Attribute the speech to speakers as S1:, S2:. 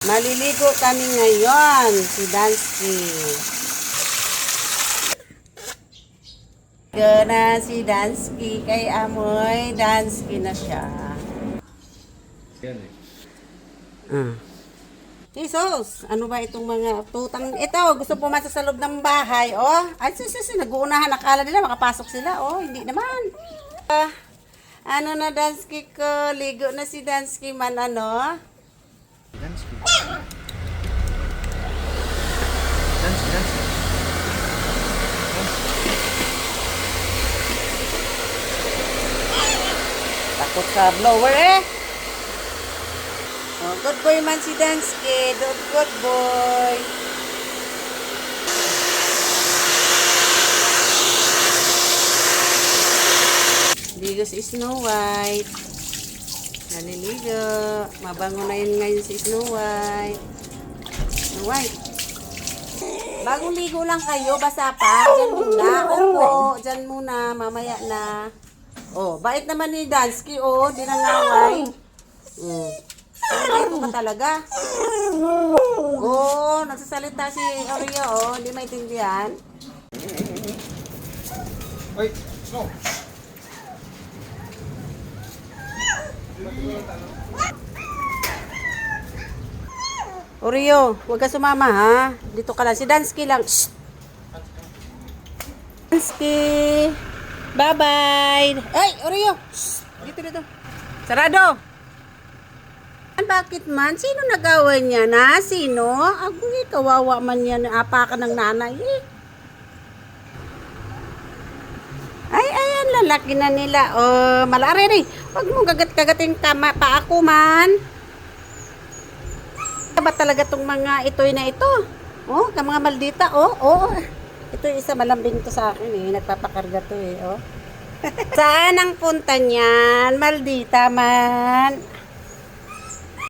S1: Maliligo kami ngayon, si Dansky. Na si Dansky kay amoy Dansky na siya.
S2: Yan eh.
S1: Jesus, ano ba itong mga tutang? Ito, gusto pumasok sa loob ng bahay, oh. Ay, nag-uunahan, nakala nila makapasok sila, oh. Hindi naman. Ano na Dansky ko? Ligo na si Dansky man, ano?
S2: Dansky. Dansky.
S1: Takot sa blower, eh. Oh, good boy man si Dansky. Good boy. Ligo si Snow White. Naliligo. Mabango na yun ngayon si Snow White. Snow White. Bagong ligo lang kayo. Basa pa. Diyan muna. Opo. Diyan muna. Mamaya na. Oh, bait naman ni Dansky. Oh, di nangaway. Ito ka talaga. Oh, nagsasalita si Oreo. Oh, hindi maintindihan.
S2: Ay, Snow.
S1: Oreo, huwag ka sumama ha. Dito ka lang. Si Dansky lang. Shh! Dansky. Bye-bye. Ay, Oreo. Shh! Dito. Sarado. Bakit man? Sino nag-away niya na? Sino? Ako kawawa man yan. Apakan ng nanay eh. Ay, ayan. Lalaki na nila. Oh, malari rin. Huwag mong gagat-gagating pa ako man. Ba talaga tong mga itoy na ito? Oh, ka mga maldita. Oh. Ito yung isa malambing to sa akin eh. Nagpapakarga to eh. Oh. Saan ang punta niyan? Maldita man.